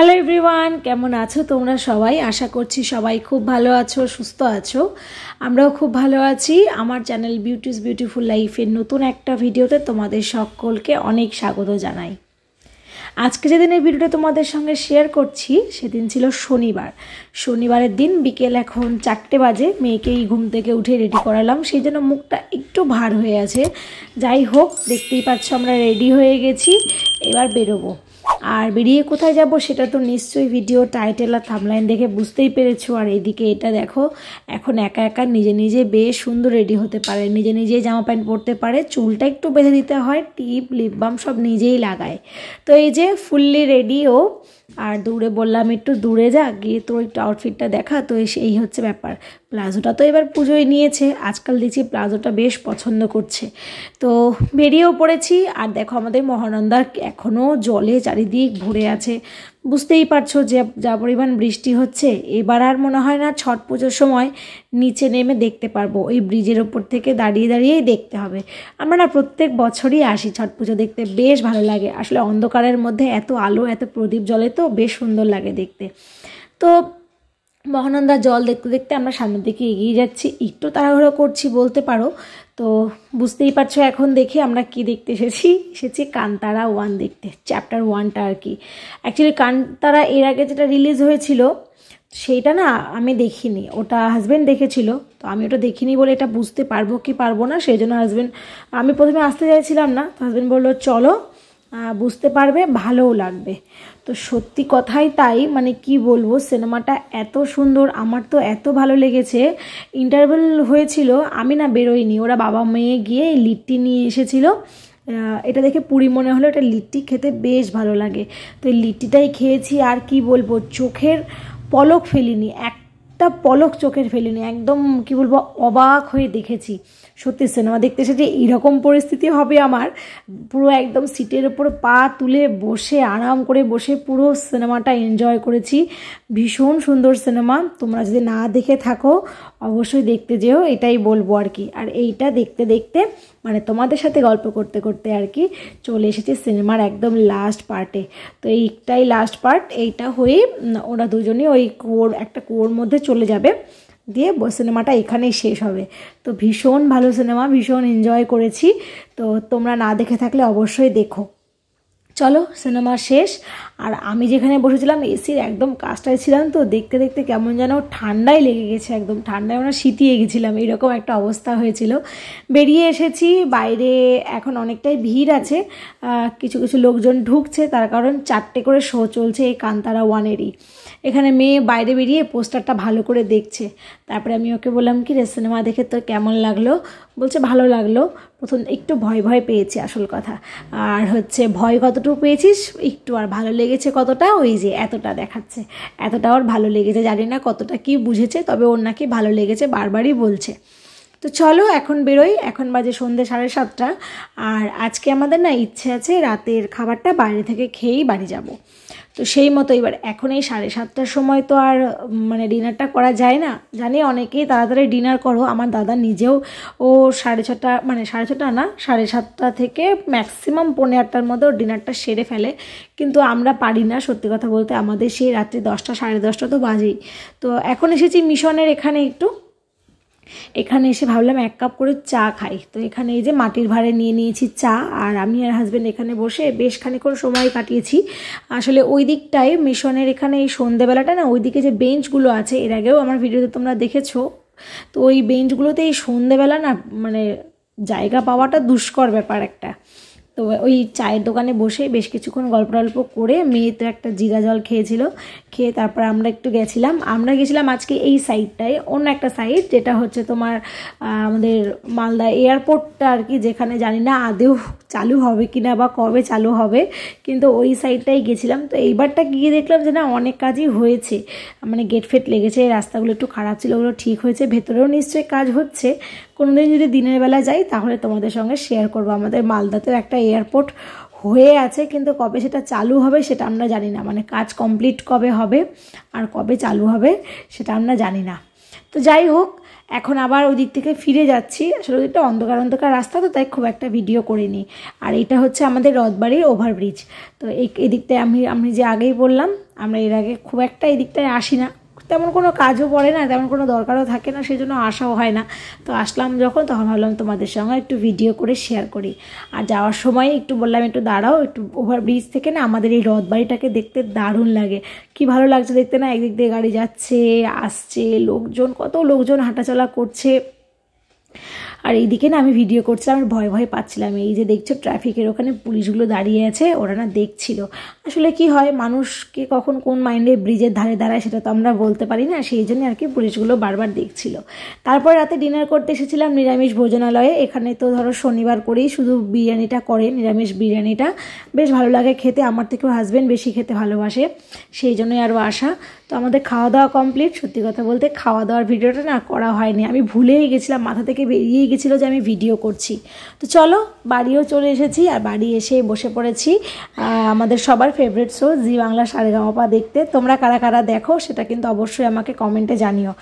Hello everyone, কেমন আছো তোমরা সবাই? আশা করছি সবাই খুব ভালো আছো, সুস্থ আছো। আমরাও খুব ভালো আছি। আমার চ্যানেল বিউটিস বিউটিফুল লাইফের নতুন একটা ভিডিওতে তোমাদের সকলকে অনেক স্বাগত জানাই। আজকে যেদিন এই ভিডিওটা তোমাদের সঙ্গে শেয়ার করছি সেদিন ছিল শনিবারের দিন। বিকেল এখন 4টে বাজে। মেয়েকেই ঘুম থেকে উঠে রেডি করালাম, সেই জন্য মুখটা একটু ভার হয়ে আছে। যাই হোক, দেখতেই পাচ্ছ আমরা রেডি হয়ে গেছি, এবার বেরোবো। আর বেরিয়ে কোথায় যাব সেটা তো নিশ্চয়ই ভিডিও টাইটেল আর থাম্বনেইল দেখে বুঝতেই পেরেছো। আর এইদিকে এটা দেখো, এখন একা একা নিজে নিজে বেশ সুন্দর রেডি হতে পারে, নিজে নিজেই জামা প্যান্ট পরতে পারে, চুলটা একটু বেঁধে দিতে হয়, টিপ লিপ বাম সব নিজেই লাগায়। তো এই যে ফুললি রেডি ও। আর দূরে বললাম একটু দূরে যা, গিয়ে তোর একটু আউটফিটটা দেখা। তো এই হচ্ছে ব্যাপার। প্লাজোটা তো এবার পুজোয় নিয়েছে, আজকাল দেখছি প্লাজোটা বেশ পছন্দ করছে। তো বেরিয়েও পড়েছি। আর দেখো আমাদের মহানন্দা এখনও জলে চারিদিক ভরে আছে। বুঝতেই পারছো যে যা পরিমাণ বৃষ্টি হচ্ছে, এবার আর মনে হয় না ছট পুজোর সময় নিচে নেমে দেখতে পারবো। ওই ব্রিজের ওপর থেকে দাঁড়িয়ে দাঁড়িয়েই দেখতে হবে। আমরা না প্রত্যেক বছরই আসি ছট পুজো দেখতে, বেশ ভালো লাগে। আসলে অন্ধকারের মধ্যে এত আলো, এত প্রদীপ জ্বলে, তো বেশ সুন্দর লাগে দেখতে। তো মহানন্দার জল দেখতে দেখতে আমরা সামনের দিকে এগিয়ে যাচ্ছি, একটু তাড়াহুড়ো করছি বলতে পারো। তো বুঝতেই পারছো এখন দেখে আমরা কি দেখতে এসেছি কান্তারা 1 দেখতে, চ্যাপ্টার 1টা আর কি। অ্যাকচুয়ালি কান্তারা এর আগে যেটা রিলিজ হয়েছিল সেইটা না আমি দেখিনি, ওটা হাজব্যান্ড দেখেছিল। তো আমি ওটা দেখিনি বলে এটা বুঝতে পারবো কি পারবো না, সেই জন্য আমি প্রথমে আসতে চাইছিলাম না। তো হাজব্যান্ড বললো চলো, বুঝতে পারবে, ভালোও লাগবে। তো সত্যি কথাই তাই, মানে কি বলবো, সিনেমাটা এত সুন্দর, আমার তো এত ভালো লেগেছে। ইন্টারভেল হয়েছিল, আমি না বেরোইনি, ওরা বাবা মেয়ে গিয়ে লিট্টি নিয়ে এসেছিল। এটা দেখে পুরি মনে হলো, এটা লিট্টি খেতে বেশ ভালো লাগে। তো এই লিট্টিটাই খেয়েছি। আর কি বলবো, চোখের পলক ফেলিনি, একটা পলক চোখের ফেলিনি, একদম কি বলবো অবাক হয়ে দেখেছি। সত্যি সিনেমা দেখতে এসে এরকম পরিস্থিতি হবে আমার, পুরো একদম সিটের ওপর পা তুলে বসে আরাম করে বসে পুরো সিনেমাটা এনজয় করেছি। ভীষণ সুন্দর সিনেমা, তোমরা যদি না দেখে থাকো অবশ্যই দেখতে যেও, এটাই বলবো আর কি। আর এইটা দেখতে দেখতে মানে তোমাদের সাথে গল্প করতে করতে আর কি চলে এসেছি সিনেমার একদম লাস্ট পার্টে। তো এইটাই লাস্ট পার্ট, এইটা হয়ে ওরা দুজনেই ওই একটা কুয়োর মধ্যে চলে যাবে, দিয়ে সিনেমাটা এখানেই শেষ হবে। তো ভীষণ ভালো সিনেমা, ভীষণ এনজয় করেছি। তো তোমরা না দেখে থাকলে অবশ্যই দেখো। চলো, সিনেমা শেষ। আর আমি যেখানে বসেছিলাম এসির একদম কাছটায় ছিলাম, তো দেখতে দেখতে কেমন যেন ঠান্ডায় লেগে গেছে, একদম ঠান্ডায় আমরা শীতিয়ে গেছিলাম, এরকম একটা অবস্থা হয়েছিল। বেরিয়ে এসেছি বাইরে, এখন অনেকটাই ভিড় আছে, কিছু কিছু লোকজন ঢুকছে, তার কারণ 4টে করে শো চলছে এই কান্তারা 1-এরই। এখানে মেয়ে বাইরে বেরিয়ে পোস্টারটা ভালো করে দেখছে। তারপরে আমি ওকে বললাম কি রে, সিনেমা দেখে তোর কেমন লাগলো? বলছে ভালো লাগলো। প্রথম একটু ভয় ভয় পেয়েছি আসল কথা। আর ভয় কতটুকু পেয়েছিস একটু, আর ভালো লেগেছে কতটা, ওই যে এতটা দেখাচ্ছে, এতটা ওর ভালো লেগেছে। জানি না কতটা কি বুঝেছে, তবে ওর নাকি ভালো লেগেছে, বারবারই বলছে। তো চলো এখন বেরোই, এখন বাজে সন্ধ্যে 7:30। আর আজকে আমাদের না ইচ্ছে আছে রাতের খাবারটা বাইরে থেকে খেয়েই বাড়ি যাব। তো সেই মতো এবার এখন এই 7:30টার সময় তো আর মানে ডিনারটা করা যায় না। জানি অনেকেই তাড়াতাড়ি ডিনার করো, আমার দাদা নিজেও ও 6:30, মানে 6:30 না, 7:30 থেকে ম্যাক্সিমাম 7:45টার মধ্যে ওর ডিনারটা সেরে ফেলে। কিন্তু আমরা পারি না, সত্যি কথা বলতে, আমাদের সেই রাত্রি 10টা 10:30 তো বাজেই। তো এখন এসেছি মিশনের এখানে, এখানে এসে ভাবলাম 1 কাপ করে চা খাই। তো এখানে এই যে মাটির ভাঁড়ে নিয়ে নিয়েছি চা, আর আমি আর হাজব্যান্ড এখানে বসে বেশ খানিকক্ষণ সময় কাটিয়েছি। আসলে ওই দিকটায় মিশনের এখানে এই সন্ধেবেলাটা না, ওইদিকে যে বেঞ্চগুলো আছে, এর আগেও আমার ভিডিওতে তোমরা দেখেছো, তো ওই বেঞ্চগুলোতে এই সন্ধেবেলা না মানে জায়গা পাওয়াটা দুষ্কর ব্যাপার একটা। তো ওই চায়ের দোকানে বসে বেশ কিছুক্ষণ গল্প টল্প করে, মেয়ে তো একটা জিরা জল খেয়েছিল, খেয়ে তারপর আমরা গেছিলাম আজকে এই সাইডটায়, অন্য একটা সাইড যেটা হচ্ছে তোমার আমাদের মালদা এয়ারপোর্টটা আর কি, যেখানে জানি না আদেও চালু হবে কিনা বা কবে চালু হবে, কিন্তু ওই সাইডটাই গেছিলাম। তো এইবারটা গিয়ে দেখলাম যে না, অনেক কাজই হয়েছে, মানে গেট ফেট লেগেছে, রাস্তাগুলো একটু খারাপ ছিল, ওগুলো ঠিক হয়েছে, ভেতরেও নিশ্চয়ই কাজ হচ্ছে। কোনোদিন যদি দিনের বেলা যাই তাহলে তোমাদের সঙ্গে শেয়ার করবো। আমাদের মালদাতেও একটা এয়ারপোর্ট হয়ে আছে, কিন্তু কবে সেটা চালু হবে সেটা আমরা জানি না, মানে কাজ কমপ্লিট কবে হবে আর কবে চালু হবে সেটা আমরা জানি না। তো যাই হোক, এখন আবার ওই দিক থেকে ফিরে যাচ্ছি। আসলে ওদিকটা অন্ধকার অন্ধকার রাস্তা, তো তাই খুব একটা ভিডিও করিনি। আর এটা হচ্ছে আমাদের রথবাড়ির ওভারব্রিজ। তো এই দিকটায় আমি যে আগেই বললাম, আমরা এর আগে খুব একটা এই দিকটায় আসি না, তেমন কোনো কাজও পড়ে না, তেমন কোনো দরকারও থাকে না, সেই জন্য আসাও হয় না। তো আসলাম যখন, তখন ভাবলাম তোমাদের সঙ্গে একটু ভিডিও করে শেয়ার করি। আর যাওয়ার সময় একটু বললাম একটু দাঁড়াও, একটু ওভারব্রিজ থেকে না আমাদের এই রথবাড়িটাকে দেখতে দারুণ লাগে। কি ভালো লাগছে দেখতে না, একদিক দিয়ে গাড়ি যাচ্ছে আসছে, লোকজন, কত লোকজন হাঁটাচলা করছে। আর এইদিকে না আমি ভিডিও করছিলাম, আর ভয় ভয় পাচ্ছিলাম। এই যে দেখছো ট্রাফিকের ওখানে পুলিশগুলো দাঁড়িয়ে আছে, ওরা না দেখছিল। আসলে কি হয়, মানুষকে কখন কোন মাইন্ডে ব্রিজের ধারে দাঁড়ায় সেটা তো আমরা বলতে পারি না, সেই জন্য আর কি পুলিশগুলো বারবার দেখছিল। তারপর রাতে ডিনার করতে এসেছিলাম নিরামিষ ভোজনালয়ে। এখানে তো ধরো শনিবার করেই শুধু বিরিয়ানিটা করে, নিরামিষ বিরিয়ানিটা বেশ ভালো লাগে খেতে। আমার থেকেও হাজব্যান্ড বেশি খেতে ভালোবাসে, সেই জন্যই আরও আসা। তো আমাদের খাওয়া দাওয়া কমপ্লিট। সত্যি কথা বলতে খাওয়া দাওয়ার ভিডিওটা না করা হয়নি, আমি ভুলেই গেছিলাম, মাথা থেকে বেরিয়েই গেছিলো যে আমি ভিডিও করছি। তো চলো বাড়িও চলে এসেছি, আর বাড়ি এসে বসে পড়েছি আমাদের সবার ফেভারিট শো জি বাংলা সারেগামাপা দেখতে। তোমরা কারা কারা দেখো সেটা কিন্তু অবশ্যই আমাকে কমেন্টে জানিও।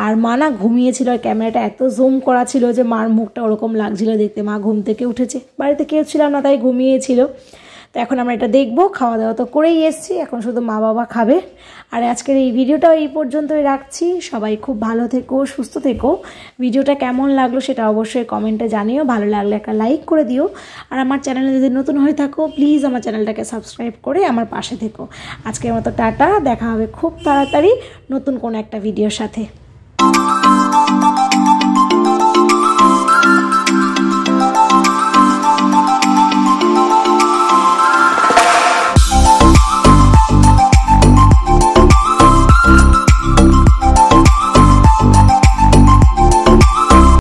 আর মা না ঘুমিয়েছিল, আর ক্যামেরাটা এত জুম করা ছিল যে মার মুখটা ওরকম লাগছিল দেখতে। মা ঘুম থেকে উঠেছে, বাড়িতে কেউ ছিলাম না তাই ঘুমিয়েছিল। তো এখন আমরা এটা দেখবো। খাওয়া দাওয়া তো করেই এসেছি, এখন শুধু মা বাবা খাবে। আর আজকের এই ভিডিওটাও এই পর্যন্তই রাখছি। সবাই খুব ভালো থেকো, সুস্থ থেকো। ভিডিওটা কেমন লাগলো সেটা অবশ্যই কমেন্টে জানিও, ভালো লাগলে একটা লাইক করে দিও। আর আমার চ্যানেলে যদি নতুন হয়ে থাকো প্লিজ আমার চ্যানেলটাকে সাবস্ক্রাইব করে আমার পাশে থেকো। আজকের মতো টাটা, দেখা হবে খুব তাড়াতাড়ি নতুন কোনো একটা ভিডিওর সাথে।